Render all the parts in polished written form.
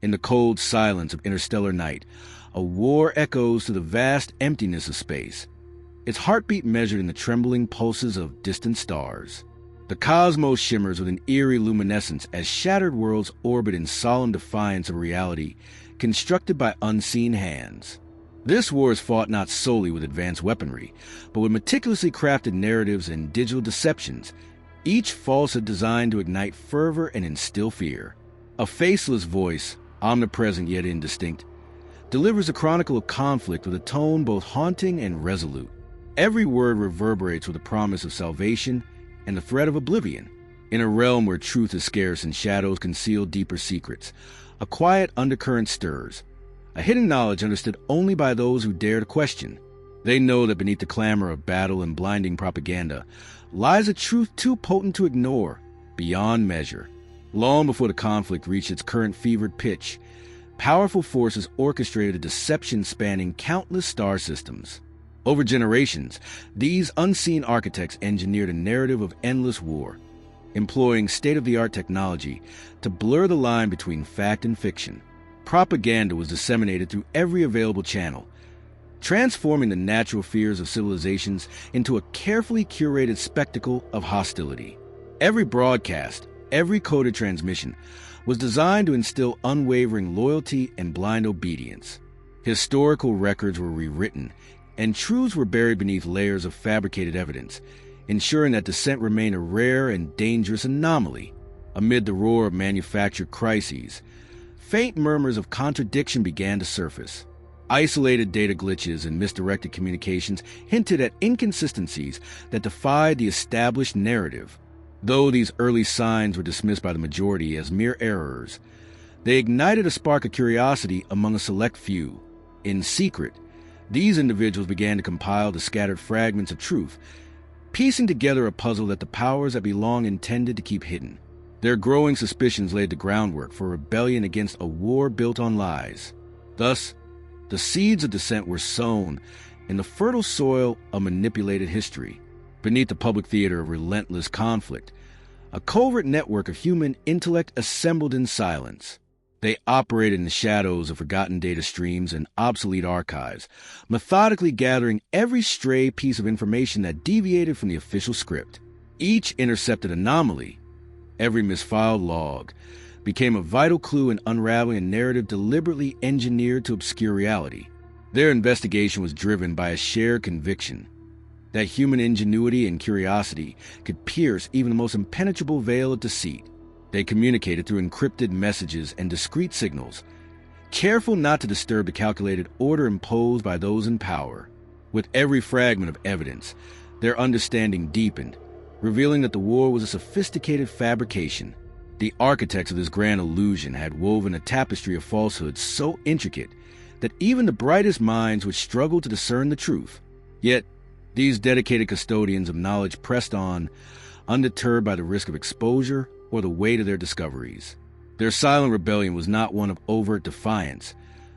In the cold silence of interstellar night, a war echoes through the vast emptiness of space, its heartbeat measured in the trembling pulses of distant stars. The cosmos shimmers with an eerie luminescence as shattered worlds orbit in solemn defiance of reality constructed by unseen hands. This war is fought not solely with advanced weaponry, but with meticulously crafted narratives and digital deceptions, each falsehood designed to ignite fervor and instill fear. A faceless voice, omnipresent yet indistinct, delivers a chronicle of conflict with a tone both haunting and resolute. Every word reverberates with the promise of salvation and the threat of oblivion. In a realm where truth is scarce and shadows conceal deeper secrets, a quiet undercurrent stirs, a hidden knowledge understood only by those who dare to question. They know that beneath the clamor of battle and blinding propaganda lies a truth too potent to ignore, beyond measure. Long before the conflict reached its current fevered pitch, powerful forces orchestrated a deception spanning countless star systems. Over generations, these unseen architects engineered a narrative of endless war, employing state-of-the-art technology to blur the line between fact and fiction. Propaganda was disseminated through every available channel, transforming the natural fears of civilizations into a carefully curated spectacle of hostility. Every broadcast, every coded transmission, was designed to instill unwavering loyalty and blind obedience. Historical records were rewritten, and truths were buried beneath layers of fabricated evidence, ensuring that dissent remained a rare and dangerous anomaly. Amid the roar of manufactured crises, faint murmurs of contradiction began to surface. Isolated data glitches and misdirected communications hinted at inconsistencies that defied the established narrative. Though these early signs were dismissed by the majority as mere errors, they ignited a spark of curiosity among a select few. In secret, these individuals began to compile the scattered fragments of truth, piecing together a puzzle that the powers that be long intended to keep hidden. Their growing suspicions laid the groundwork for rebellion against a war built on lies. Thus, the seeds of dissent were sown in the fertile soil of manipulated history. Beneath the public theater of relentless conflict, a covert network of human intellect assembled in silence. They operated in the shadows of forgotten data streams and obsolete archives, methodically gathering every stray piece of information that deviated from the official script. Each intercepted anomaly, every misfiled log, became a vital clue in unraveling a narrative deliberately engineered to obscure reality. Their investigation was driven by a shared conviction that human ingenuity and curiosity could pierce even the most impenetrable veil of deceit. They communicated through encrypted messages and discrete signals, careful not to disturb the calculated order imposed by those in power. With every fragment of evidence, their understanding deepened, revealing that the war was a sophisticated fabrication. The architects of this grand illusion had woven a tapestry of falsehoods so intricate that even the brightest minds would struggle to discern the truth. Yet, these dedicated custodians of knowledge pressed on, undeterred by the risk of exposure or the weight of their discoveries. Their silent rebellion was not one of overt defiance,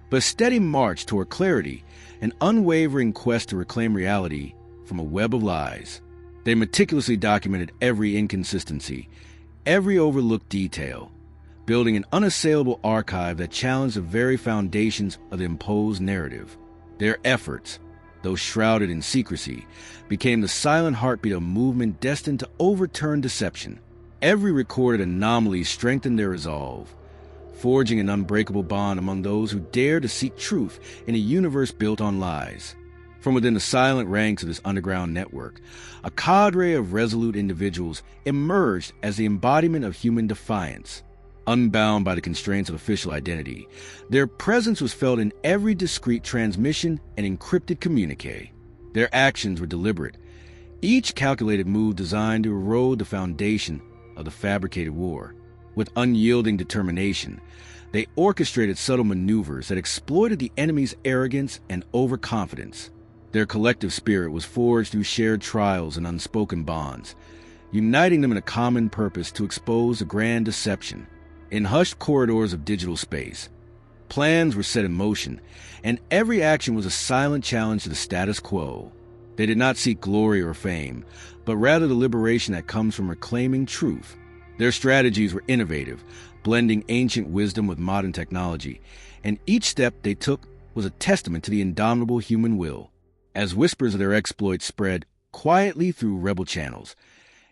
but a steady march toward clarity, an unwavering quest to reclaim reality from a web of lies. They meticulously documented every inconsistency, every overlooked detail, building an unassailable archive that challenged the very foundations of the imposed narrative. Their efforts, though shrouded in secrecy, became the silent heartbeat of a movement destined to overturn deception. Every recorded anomaly strengthened their resolve, forging an unbreakable bond among those who dare to seek truth in a universe built on lies. From within the silent ranks of this underground network, a cadre of resolute individuals emerged as the embodiment of human defiance. Unbound by the constraints of official identity, their presence was felt in every discreet transmission and encrypted communique. Their actions were deliberate, each calculated move designed to erode the foundation of the fabricated war. With unyielding determination, they orchestrated subtle maneuvers that exploited the enemy's arrogance and overconfidence. Their collective spirit was forged through shared trials and unspoken bonds, uniting them in a common purpose to expose the grand deception. In hushed corridors of digital space, plans were set in motion, and every action was a silent challenge to the status quo. They did not seek glory or fame, but rather the liberation that comes from reclaiming truth. Their strategies were innovative, blending ancient wisdom with modern technology, and each step they took was a testament to the indomitable human will. As whispers of their exploits spread quietly through rebel channels,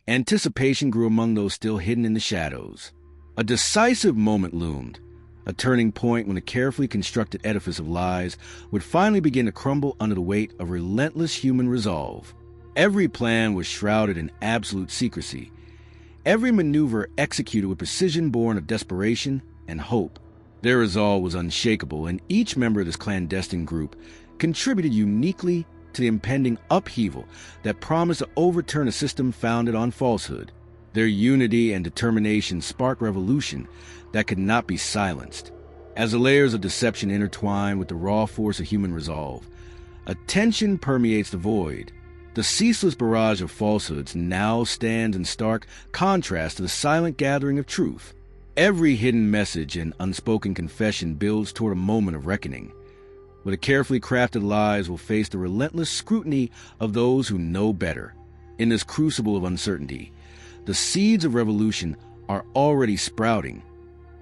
anticipation grew among those still hidden in the shadows. A decisive moment loomed, a turning point when the carefully constructed edifice of lies would finally begin to crumble under the weight of relentless human resolve. Every plan was shrouded in absolute secrecy, every maneuver executed with precision born of desperation and hope. Their resolve was unshakable, and each member of this clandestine group contributed uniquely to the impending upheaval that promised to overturn a system founded on falsehood. Their unity and determination sparked revolution that could not be silenced. As the layers of deception intertwine with the raw force of human resolve, a tension permeates the void. The ceaseless barrage of falsehoods now stands in stark contrast to the silent gathering of truth. Every hidden message and unspoken confession builds toward a moment of reckoning, where the carefully crafted lies will face the relentless scrutiny of those who know better. In this crucible of uncertainty, the seeds of revolution are already sprouting,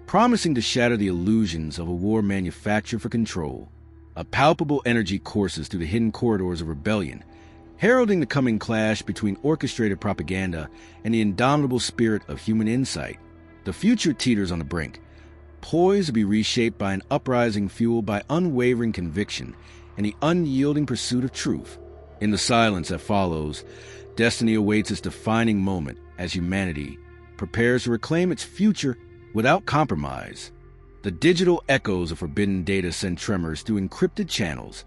promising to shatter the illusions of a war manufactured for control. A palpable energy courses through the hidden corridors of rebellion, heralding the coming clash between orchestrated propaganda and the indomitable spirit of human insight. The future teeters on the brink, poised to be reshaped by an uprising fueled by unwavering conviction and the unyielding pursuit of truth. In the silence that follows, destiny awaits its defining moment as humanity prepares to reclaim its future without compromise. The digital echoes of forbidden data send tremors through encrypted channels,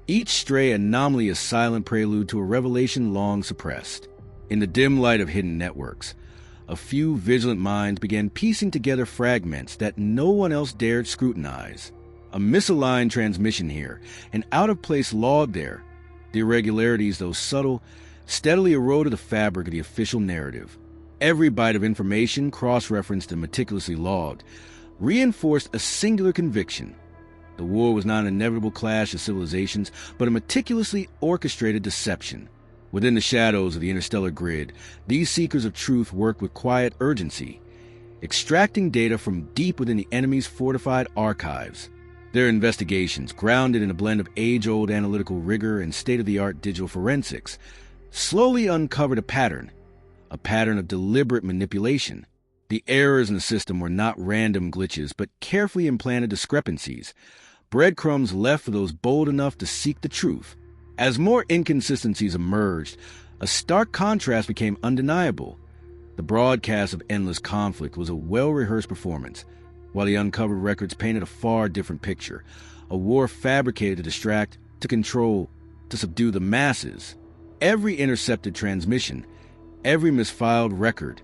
each stray anomaly a silent prelude to a revelation long suppressed. In the dim light of hidden networks, a few vigilant minds began piecing together fragments that no one else dared scrutinize. A misaligned transmission here, an out-of-place log there. The irregularities, though subtle, steadily eroded the fabric of the official narrative. Every byte of information, cross-referenced and meticulously logged, reinforced a singular conviction. The war was not an inevitable clash of civilizations, but a meticulously orchestrated deception. Within the shadows of the interstellar grid, these seekers of truth worked with quiet urgency, extracting data from deep within the enemy's fortified archives. Their investigations, grounded in a blend of age-old analytical rigor and state-of-the-art digital forensics, slowly uncovered a pattern of deliberate manipulation. The errors in the system were not random glitches, but carefully implanted discrepancies, breadcrumbs left for those bold enough to seek the truth. As more inconsistencies emerged, a stark contrast became undeniable. The broadcast of endless conflict was a well-rehearsed performance, while the uncovered records painted a far different picture, a war fabricated to distract, to control, to subdue the masses. Every intercepted transmission, every misfiled record,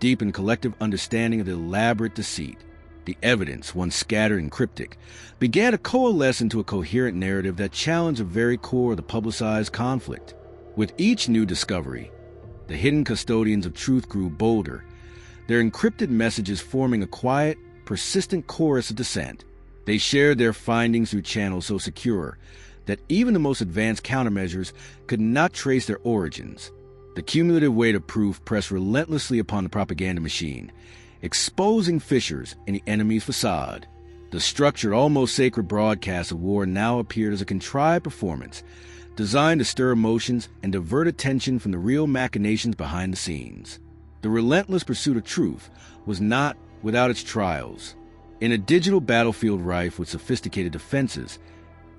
deepened collective understanding of the elaborate deceit. The evidence, once scattered and cryptic, began to coalesce into a coherent narrative that challenged the very core of the publicized conflict. With each new discovery, the hidden custodians of truth grew bolder, their encrypted messages forming a quiet, persistent chorus of dissent. They shared their findings through channels so secure that even the most advanced countermeasures could not trace their origins. The cumulative weight of proof pressed relentlessly upon the propaganda machine, exposing fissures in the enemy's facade. The structured, almost sacred broadcast of war now appeared as a contrived performance, designed to stir emotions and divert attention from the real machinations behind the scenes. The relentless pursuit of truth was not without its trials. In a digital battlefield rife with sophisticated defenses,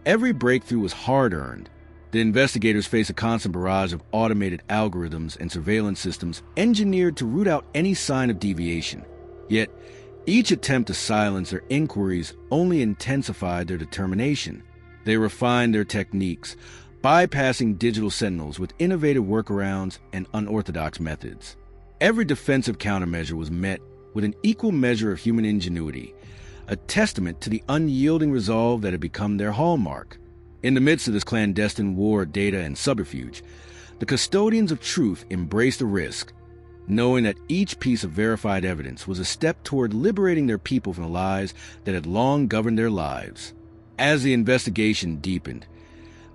every breakthrough was hard-earned. The investigators faced a constant barrage of automated algorithms and surveillance systems engineered to root out any sign of deviation. Yet, each attempt to silence their inquiries only intensified their determination. They refined their techniques, bypassing digital sentinels with innovative workarounds and unorthodox methods. Every defensive countermeasure was met with an equal measure of human ingenuity, a testament to the unyielding resolve that had become their hallmark. In the midst of this clandestine war of data and subterfuge, the custodians of truth embraced the risk, knowing that each piece of verified evidence was a step toward liberating their people from the lies that had long governed their lives. As the investigation deepened,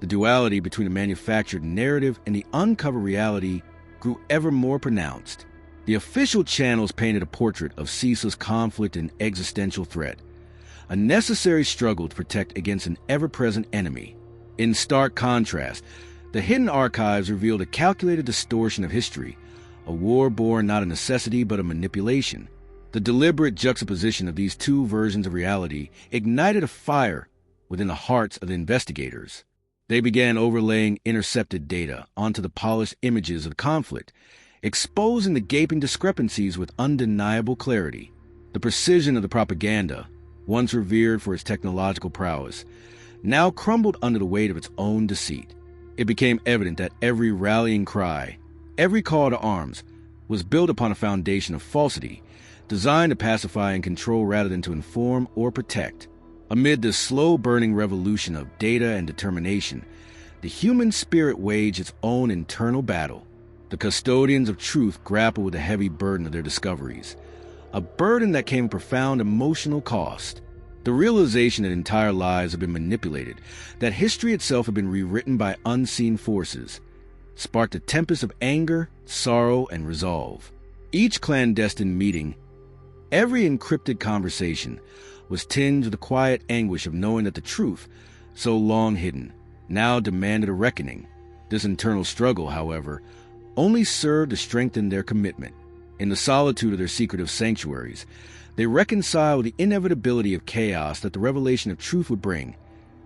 the duality between the manufactured narrative and the uncovered reality grew ever more pronounced. The official channels painted a portrait of ceaseless conflict and existential threat, a necessary struggle to protect against an ever-present enemy. In stark contrast, the hidden archives revealed a calculated distortion of history, a war born not a necessity but a manipulation. The deliberate juxtaposition of these two versions of reality ignited a fire within the hearts of the investigators. They began overlaying intercepted data onto the polished images of the conflict, exposing the gaping discrepancies with undeniable clarity. The precision of the propaganda, once revered for its technological prowess, now crumbled under the weight of its own deceit. It became evident that every rallying cry, every call to arms, was built upon a foundation of falsity, designed to pacify and control rather than to inform or protect. Amid this slow-burning revolution of data and determination, the human spirit waged its own internal battle. The custodians of truth grappled with the heavy burden of their discoveries, a burden that came at profound emotional cost. The realization that entire lives had been manipulated, that history itself had been rewritten by unseen forces, sparked a tempest of anger, sorrow, and resolve. Each clandestine meeting, every encrypted conversation, was tinged with the quiet anguish of knowing that the truth, so long hidden, now demanded a reckoning. This internal struggle, however, only served to strengthen their commitment. In the solitude of their secretive sanctuaries, they reconciled with the inevitability of chaos that the revelation of truth would bring,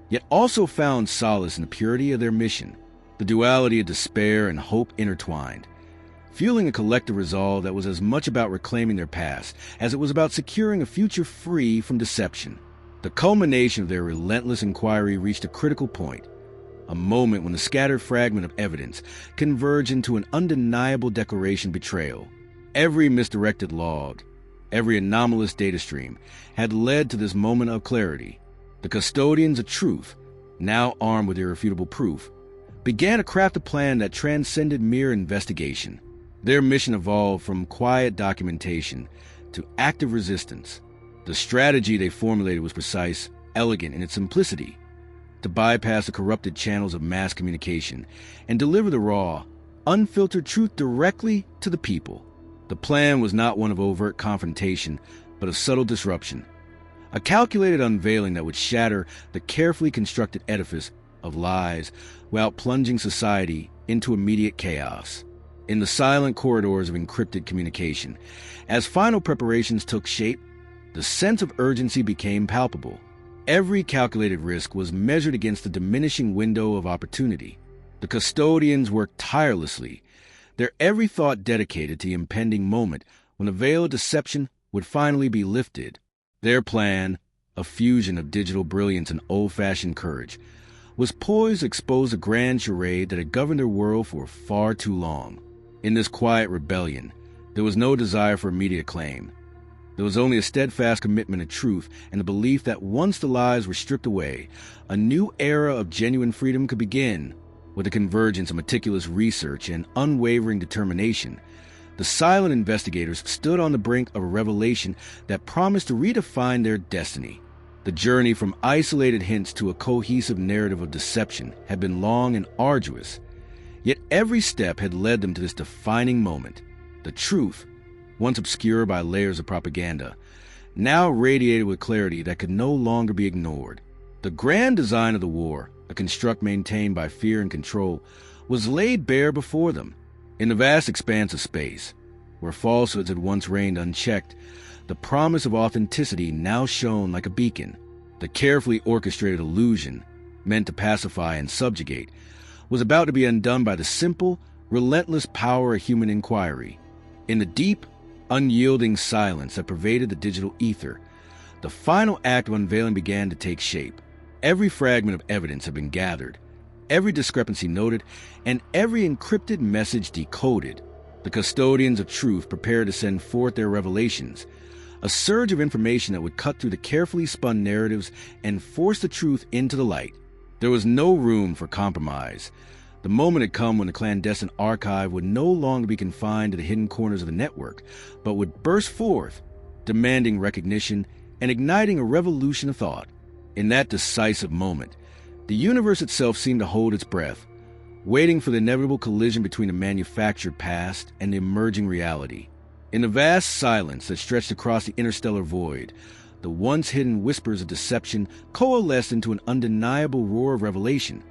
yet also found solace in the purity of their mission. The duality of despair and hope intertwined, fueling a collective resolve that was as much about reclaiming their past as it was about securing a future free from deception. The culmination of their relentless inquiry reached a critical point, a moment when the scattered fragment of evidence converged into an undeniable declaration of betrayal. Every misdirected log, every anomalous data stream had led to this moment of clarity. The custodians of truth, now armed with irrefutable proof, began to craft a plan that transcended mere investigation. Their mission evolved from quiet documentation to active resistance. The strategy they formulated was precise, elegant in its simplicity: to bypass the corrupted channels of mass communication and deliver the raw, unfiltered truth directly to the people. The plan was not one of overt confrontation, but of subtle disruption, a calculated unveiling that would shatter the carefully constructed edifice of lies while plunging society into immediate chaos. In the silent corridors of encrypted communication, as final preparations took shape, the sense of urgency became palpable. Every calculated risk was measured against the diminishing window of opportunity. The custodians worked tirelessly, their every thought dedicated to the impending moment when the veil of deception would finally be lifted. Their plan, a fusion of digital brilliance and old-fashioned courage, was poised to expose a grand charade that had governed their world for far too long. In this quiet rebellion, there was no desire for immediate acclaim. There was only a steadfast commitment to truth and the belief that once the lies were stripped away, a new era of genuine freedom could begin. With the convergence of meticulous research and unwavering determination, the silent investigators stood on the brink of a revelation that promised to redefine their destiny. The journey from isolated hints to a cohesive narrative of deception had been long and arduous, yet every step had led them to this defining moment. The truth, once obscured by layers of propaganda, now radiated with clarity that could no longer be ignored. The grand design of the war, a construct maintained by fear and control, was laid bare before them. In the vast expanse of space, where falsehoods had once reigned unchecked, the promise of authenticity now shone like a beacon. The carefully orchestrated illusion, meant to pacify and subjugate, was about to be undone by the simple, relentless power of human inquiry. In the deep, unyielding silence that pervaded the digital ether, the final act of unveiling began to take shape. Every fragment of evidence had been gathered, every discrepancy noted, and every encrypted message decoded. The custodians of truth prepared to send forth their revelations, a surge of information that would cut through the carefully spun narratives and force the truth into the light. There was no room for compromise. The moment had come when the clandestine archive would no longer be confined to the hidden corners of the network, but would burst forth, demanding recognition and igniting a revolution of thought. In that decisive moment, the universe itself seemed to hold its breath, waiting for the inevitable collision between the manufactured past and the emerging reality. In the vast silence that stretched across the interstellar void, the once hidden whispers of deception coalesced into an undeniable roar of revelation,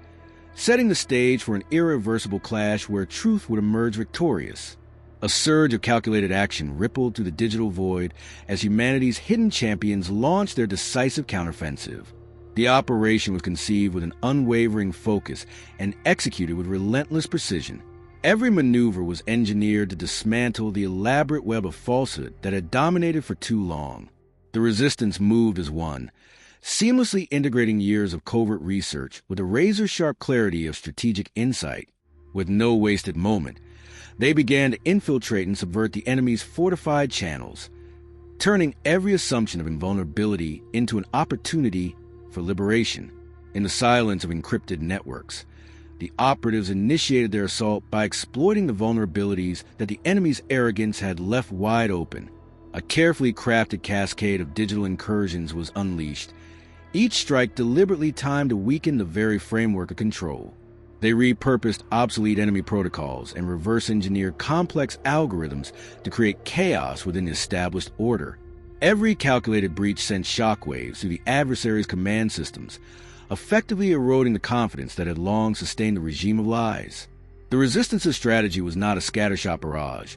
setting the stage for an irreversible clash where truth would emerge victorious. A surge of calculated action rippled through the digital void as humanity's hidden champions launched their decisive counteroffensive. The operation was conceived with an unwavering focus and executed with relentless precision. Every maneuver was engineered to dismantle the elaborate web of falsehood that had dominated for too long. The resistance moved as one, seamlessly integrating years of covert research with a razor-sharp clarity of strategic insight. With no wasted moment, they began to infiltrate and subvert the enemy's fortified channels, turning every assumption of invulnerability into an opportunity for liberation. In the silence of encrypted networks, the operatives initiated their assault by exploiting the vulnerabilities that the enemy's arrogance had left wide open. A carefully crafted cascade of digital incursions was unleashed, each strike deliberately timed to weaken the very framework of control. They repurposed obsolete enemy protocols and reverse-engineered complex algorithms to create chaos within the established order. Every calculated breach sent shockwaves through the adversary's command systems, effectively eroding the confidence that had long sustained the regime of lies. The Resistance's strategy was not a scattershot barrage.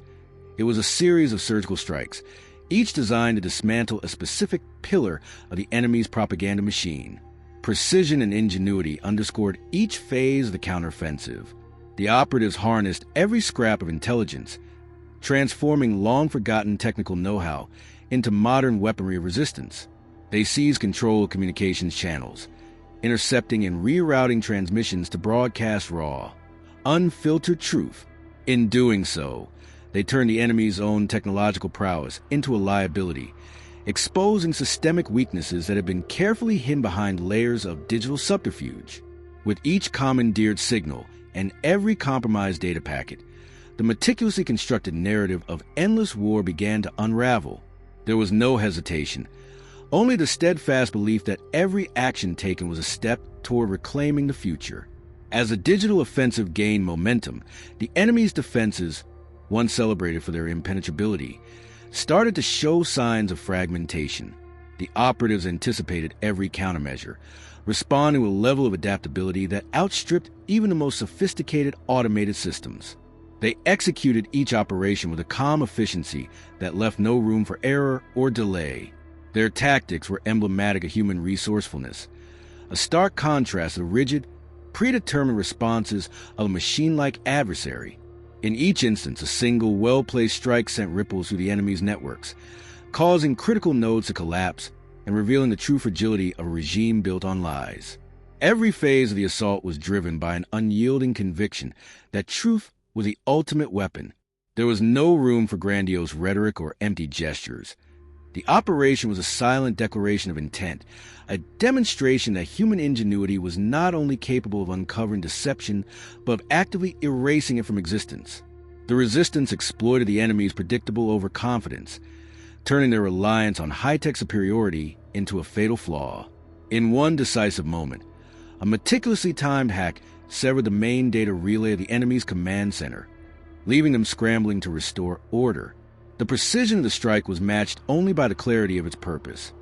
It was a series of surgical strikes, each designed to dismantle a specific pillar of the enemy's propaganda machine. Precision and ingenuity underscored each phase of the counteroffensive. The operatives harnessed every scrap of intelligence, transforming long-forgotten technical know-how into modern weaponry of resistance. They seized control of communications channels, intercepting and rerouting transmissions to broadcast raw, unfiltered truth. In doing so, they turned the enemy's own technological prowess into a liability, exposing systemic weaknesses that had been carefully hidden behind layers of digital subterfuge. With each commandeered signal and every compromised data packet, the meticulously constructed narrative of endless war began to unravel. There was no hesitation, only the steadfast belief that every action taken was a step toward reclaiming the future. As the digital offensive gained momentum, the enemy's defenses, once celebrated for their impenetrability, started to show signs of fragmentation. The operatives anticipated every countermeasure, responding with a level of adaptability that outstripped even the most sophisticated automated systems. They executed each operation with a calm efficiency that left no room for error or delay. Their tactics were emblematic of human resourcefulness, a stark contrast to the rigid, predetermined responses of a machine-like adversary. In each instance, a single, well-placed strike sent ripples through the enemy's networks, causing critical nodes to collapse and revealing the true fragility of a regime built on lies. Every phase of the assault was driven by an unyielding conviction that truth was the ultimate weapon. There was no room for grandiose rhetoric or empty gestures. The operation was a silent declaration of intent, a demonstration that human ingenuity was not only capable of uncovering deception, but of actively erasing it from existence. The Resistance exploited the enemy's predictable overconfidence, turning their reliance on high-tech superiority into a fatal flaw. In one decisive moment, a meticulously timed hack severed the main data relay of the enemy's command center, leaving them scrambling to restore order. The precision of the strike was matched only by the clarity of its purpose: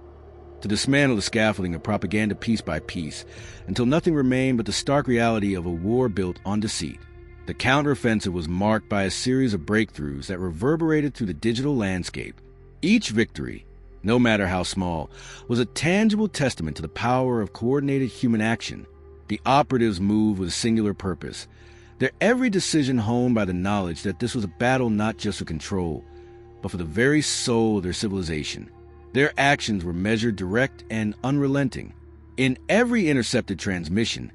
to dismantle the scaffolding of propaganda piece by piece, until nothing remained but the stark reality of a war built on deceit. The counteroffensive was marked by a series of breakthroughs that reverberated through the digital landscape. Each victory, no matter how small, was a tangible testament to the power of coordinated human action. The operatives moved with a singular purpose, their every decision honed by the knowledge that this was a battle not just for control, but for the very soul of their civilization. Their actions were measured, direct, and unrelenting. In every intercepted transmission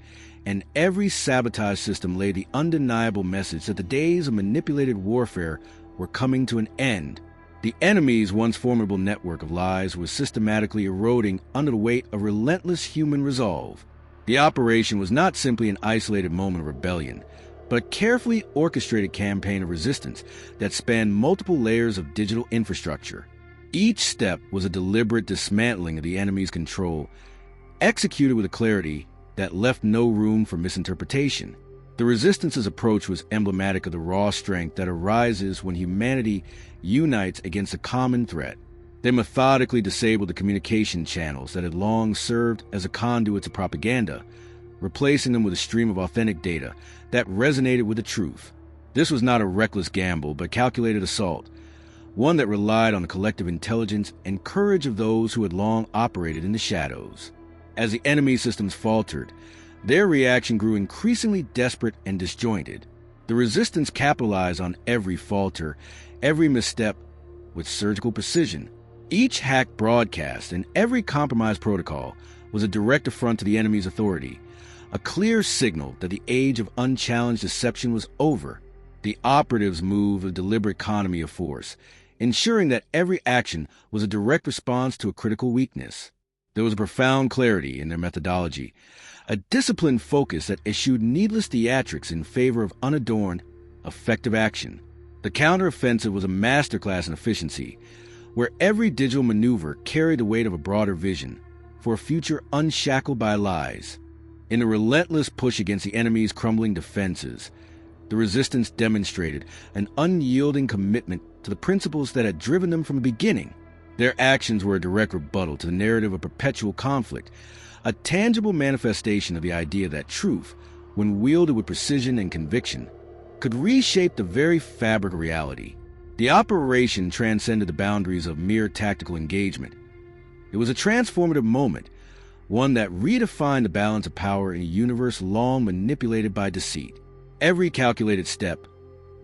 and every sabotage system lay the undeniable message that the days of manipulated warfare were coming to an end. The enemy's once formidable network of lies was systematically eroding under the weight of relentless human resolve. The operation was not simply an isolated moment of rebellion, but a carefully orchestrated campaign of resistance that spanned multiple layers of digital infrastructure. Each step was a deliberate dismantling of the enemy's control, executed with a clarity that left no room for misinterpretation. The Resistance's approach was emblematic of the raw strength that arises when humanity unites against a common threat. They methodically disabled the communication channels that had long served as a conduit to propaganda, replacing them with a stream of authentic data that resonated with the truth. This was not a reckless gamble, but calculated assault, one that relied on the collective intelligence and courage of those who had long operated in the shadows. As the enemy systems faltered, their reaction grew increasingly desperate and disjointed. The Resistance capitalized on every falter, every misstep, with surgical precision. Each hacked broadcast and every compromised protocol was a direct affront to the enemy's authority, a clear signal that the age of unchallenged deception was over. The operatives moved a deliberate economy of force, ensuring that every action was a direct response to a critical weakness. There was a profound clarity in their methodology, a disciplined focus that eschewed needless theatrics in favor of unadorned, effective action. The counteroffensive was a masterclass in efficiency, where every digital maneuver carried the weight of a broader vision for a future unshackled by lies. In the relentless push against the enemy's crumbling defenses, the Resistance demonstrated an unyielding commitment to the principles that had driven them from the beginning. Their actions were a direct rebuttal to the narrative of perpetual conflict, a tangible manifestation of the idea that truth, when wielded with precision and conviction, could reshape the very fabric of reality. The operation transcended the boundaries of mere tactical engagement. It was a transformative moment, one that redefined the balance of power in a universe long manipulated by deceit. Every calculated step,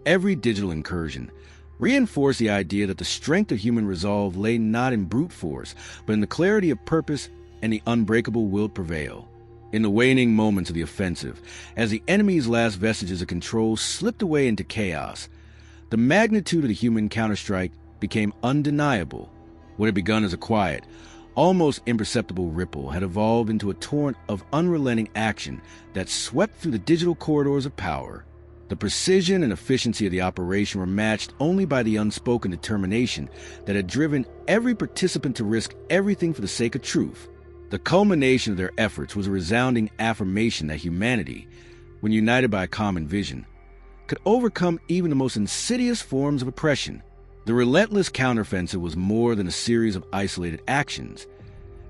every digital incursion, reinforced the idea that the strength of human resolve lay not in brute force, but in the clarity of purpose and the unbreakable will to prevail. In the waning moments of the offensive, as the enemy's last vestiges of control slipped away into chaos, the magnitude of the human counterstrike became undeniable. What had begun as a quiet, almost imperceptible ripple had evolved into a torrent of unrelenting action that swept through the digital corridors of power. The precision and efficiency of the operation were matched only by the unspoken determination that had driven every participant to risk everything for the sake of truth. The culmination of their efforts was a resounding affirmation that humanity, when united by a common vision, could overcome even the most insidious forms of oppression. The relentless counteroffensive was more than a series of isolated actions.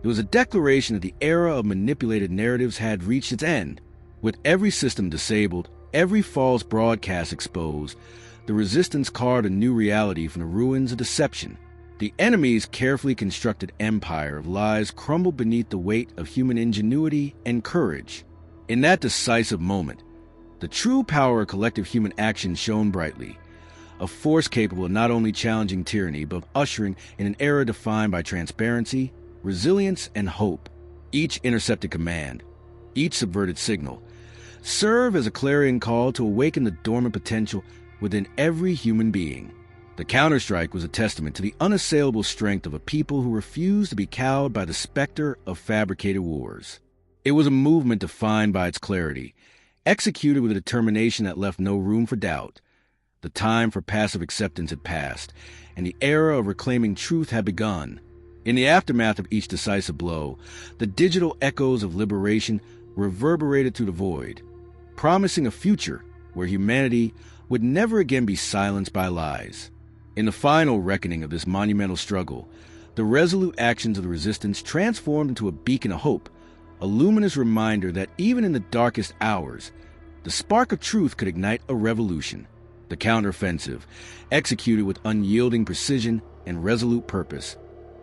It was a declaration that the era of manipulated narratives had reached its end. With every system disabled, every false broadcast exposed, the Resistance carved a new reality from the ruins of deception. The enemy's carefully constructed empire of lies crumbled beneath the weight of human ingenuity and courage. In that decisive moment, the true power of collective human action shone brightly, a force capable of not only challenging tyranny, but of ushering in an era defined by transparency, resilience, and hope. Each intercepted command, each subverted signal, served as a clarion call to awaken the dormant potential within every human being. The counterstrike was a testament to the unassailable strength of a people who refused to be cowed by the specter of fabricated wars. It was a movement defined by its clarity, executed with a determination that left no room for doubt. The time for passive acceptance had passed, and the era of reclaiming truth had begun. In the aftermath of each decisive blow, the digital echoes of liberation reverberated through the void, promising a future where humanity would never again be silenced by lies. In the final reckoning of this monumental struggle, the resolute actions of the Resistance transformed into a beacon of hope, a luminous reminder that even in the darkest hours, the spark of truth could ignite a revolution. The counteroffensive, executed with unyielding precision and resolute purpose,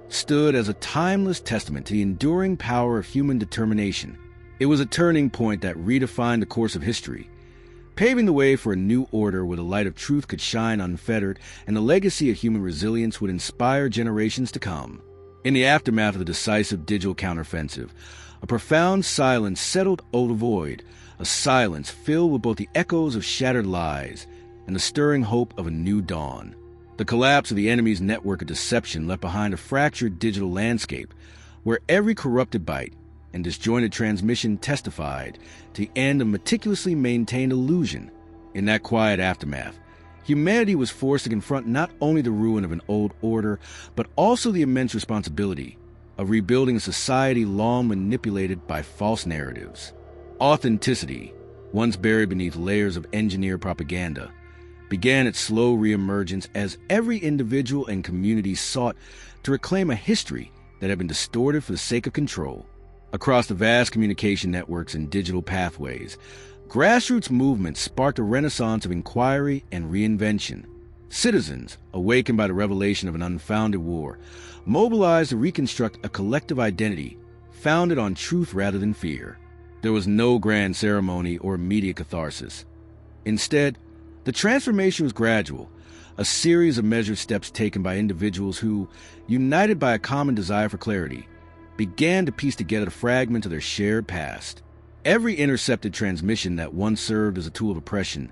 stood as a timeless testament to the enduring power of human determination. It was a turning point that redefined the course of history, paving the way for a new order where the light of truth could shine unfettered and the legacy of human resilience would inspire generations to come. In the aftermath of the decisive digital counteroffensive, a profound silence settled over the void, a silence filled with both the echoes of shattered lies and the stirring hope of a new dawn. The collapse of the enemy's network of deception left behind a fractured digital landscape where every corrupted byte and disjointed transmission testified to the end of meticulously maintained illusion. In that quiet aftermath, humanity was forced to confront not only the ruin of an old order, but also the immense responsibility of rebuilding a society long manipulated by false narratives. Authenticity, once buried beneath layers of engineered propaganda, began its slow reemergence as every individual and community sought to reclaim a history that had been distorted for the sake of control. Across the vast communication networks and digital pathways, grassroots movements sparked a renaissance of inquiry and reinvention. Citizens, awakened by the revelation of an unfounded war, mobilized to reconstruct a collective identity founded on truth rather than fear. There was no grand ceremony or immediate catharsis. Instead, the transformation was gradual, a series of measured steps taken by individuals who, united by a common desire for clarity, began to piece together the fragments of their shared past. Every intercepted transmission that once served as a tool of oppression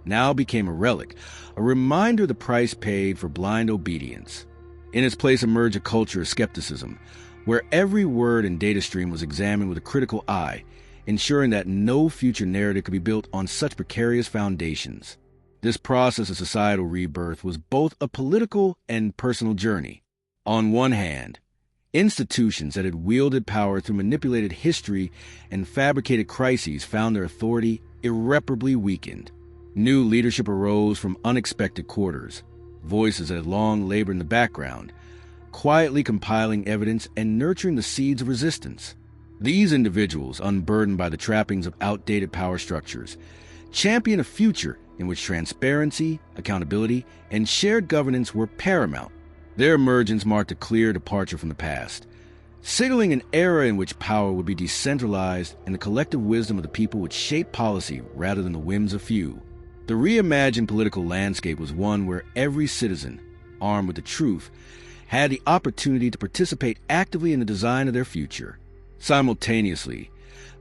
now became a relic, a reminder of the price paid for blind obedience. In its place emerged a culture of skepticism, where every word and data stream was examined with a critical eye, ensuring that no future narrative could be built on such precarious foundations. This process of societal rebirth was both a political and personal journey. On one hand, institutions that had wielded power through manipulated history and fabricated crises found their authority irreparably weakened. New leadership arose from unexpected quarters, voices that had long labored in the background, quietly compiling evidence and nurturing the seeds of resistance. These individuals, unburdened by the trappings of outdated power structures, championed a future in which transparency, accountability, and shared governance were paramount. Their emergence marked a clear departure from the past, signaling an era in which power would be decentralized and the collective wisdom of the people would shape policy rather than the whims of few. The reimagined political landscape was one where every citizen, armed with the truth, had the opportunity to participate actively in the design of their future. Simultaneously,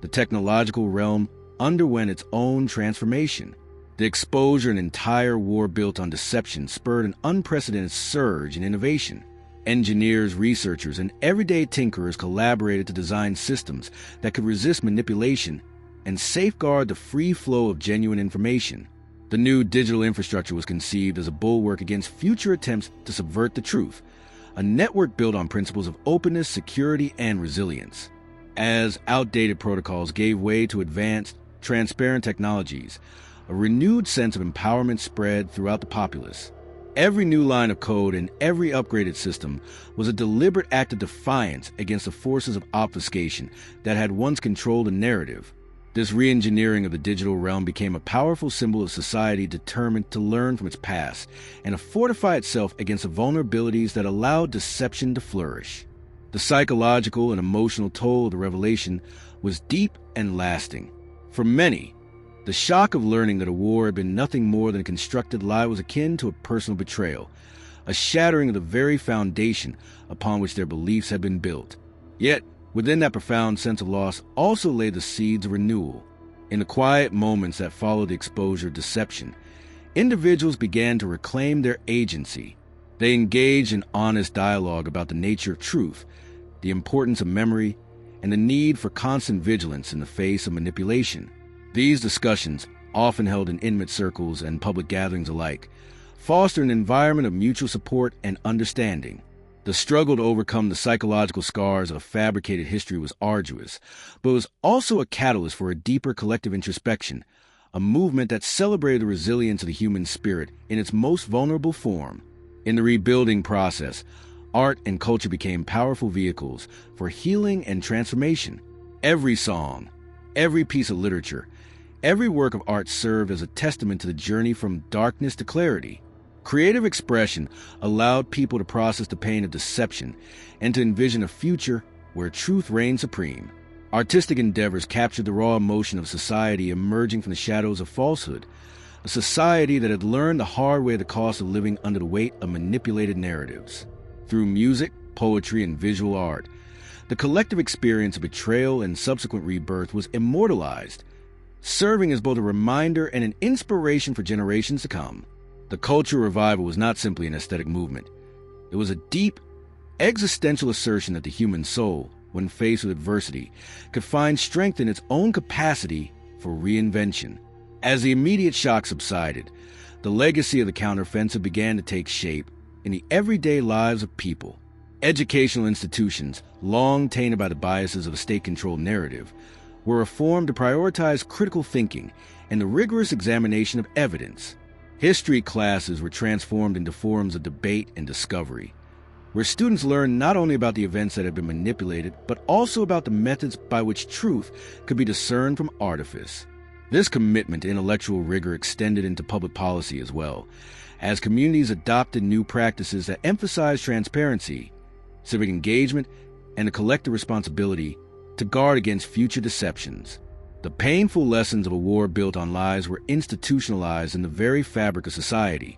the technological realm underwent its own transformation. The exposure of an entire war built on deception spurred an unprecedented surge in innovation. Engineers, researchers, and everyday tinkerers collaborated to design systems that could resist manipulation and safeguard the free flow of genuine information. The new digital infrastructure was conceived as a bulwark against future attempts to subvert the truth, a network built on principles of openness, security, and resilience. As outdated protocols gave way to advanced, transparent technologies, a renewed sense of empowerment spread throughout the populace. Every new line of code and every upgraded system was a deliberate act of defiance against the forces of obfuscation that had once controlled the narrative. This re-engineering of the digital realm became a powerful symbol of society determined to learn from its past and to fortify itself against the vulnerabilities that allowed deception to flourish. The psychological and emotional toll of the revelation was deep and lasting. For many, the shock of learning that a war had been nothing more than a constructed lie was akin to a personal betrayal, a shattering of the very foundation upon which their beliefs had been built. Yet, within that profound sense of loss also lay the seeds of renewal. In the quiet moments that followed the exposure of deception, individuals began to reclaim their agency. They engaged in honest dialogue about the nature of truth, the importance of memory, and the need for constant vigilance in the face of manipulation. These discussions, often held in intimate circles and public gatherings alike, fostered an environment of mutual support and understanding. The struggle to overcome the psychological scars of fabricated history was arduous, but was also a catalyst for a deeper collective introspection, a movement that celebrated the resilience of the human spirit in its most vulnerable form. In the rebuilding process, art and culture became powerful vehicles for healing and transformation. Every song, every piece of literature, every work of art served as a testament to the journey from darkness to clarity. Creative expression allowed people to process the pain of deception and to envision a future where truth reigned supreme. Artistic endeavors captured the raw emotion of society emerging from the shadows of falsehood, a society that had learned the hard way the cost of living under the weight of manipulated narratives. Through music, poetry, and visual art, the collective experience of betrayal and subsequent rebirth was immortalized, serving as both a reminder and an inspiration for generations to come. The cultural revival was not simply an aesthetic movement. It was a deep, existential assertion that the human soul, when faced with adversity, could find strength in its own capacity for reinvention. As the immediate shock subsided, the legacy of the counteroffensive began to take shape in the everyday lives of people. Educational institutions, long tainted by the biases of a state-controlled narrative, were reformed to prioritize critical thinking and the rigorous examination of evidence. History classes were transformed into forums of debate and discovery, where students learned not only about the events that had been manipulated, but also about the methods by which truth could be discerned from artifice. This commitment to intellectual rigor extended into public policy as well, as communities adopted new practices that emphasized transparency, civic engagement, and a collective responsibility to guard against future deceptions. The painful lessons of a war built on lies were institutionalized in the very fabric of society,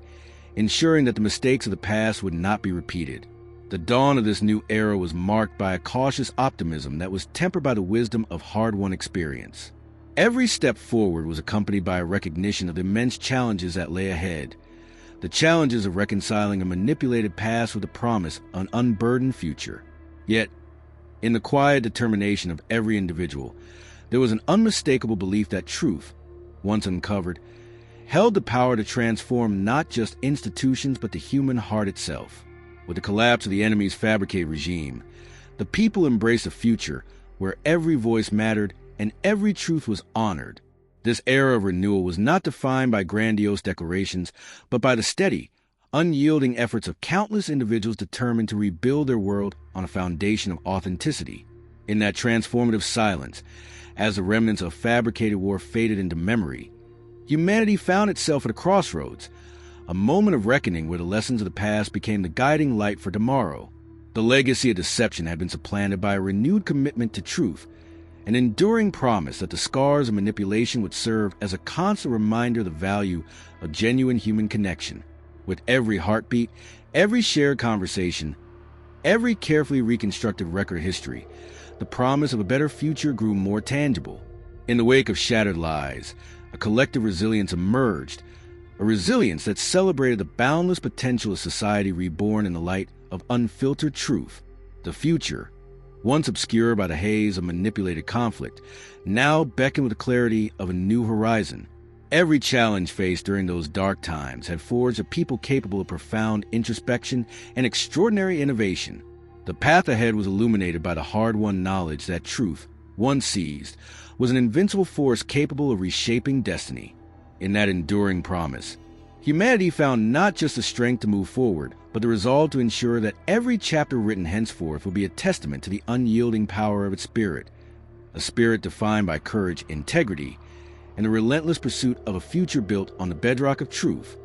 ensuring that the mistakes of the past would not be repeated. The dawn of this new era was marked by a cautious optimism that was tempered by the wisdom of hard-won experience. Every step forward was accompanied by a recognition of the immense challenges that lay ahead, the challenges of reconciling a manipulated past with the promise of an unburdened future. Yet, in the quiet determination of every individual, there was an unmistakable belief that truth, once uncovered, held the power to transform not just institutions but the human heart itself. With the collapse of the enemy's fabricated regime, the people embraced a future where every voice mattered and every truth was honored. This era of renewal was not defined by grandiose declarations, but by the steady, unyielding efforts of countless individuals determined to rebuild their world on a foundation of authenticity. In that transformative silence, as the remnants of fabricated war faded into memory, humanity found itself at a crossroads, a moment of reckoning where the lessons of the past became the guiding light for tomorrow. The legacy of deception had been supplanted by a renewed commitment to truth, an enduring promise that the scars of manipulation would serve as a constant reminder of the value of genuine human connection. With every heartbeat, every shared conversation, every carefully reconstructed record of history, the promise of a better future grew more tangible. In the wake of shattered lies, a collective resilience emerged, a resilience that celebrated the boundless potential of society reborn in the light of unfiltered truth. The future, once obscured by the haze of manipulated conflict, now beckoned with the clarity of a new horizon. Every challenge faced during those dark times had forged a people capable of profound introspection and extraordinary innovation. The path ahead was illuminated by the hard-won knowledge that truth, once seized, was an invincible force capable of reshaping destiny. In that enduring promise, humanity found not just the strength to move forward, but the resolve to ensure that every chapter written henceforth would be a testament to the unyielding power of its spirit, a spirit defined by courage, integrity, and the relentless pursuit of a future built on the bedrock of truth.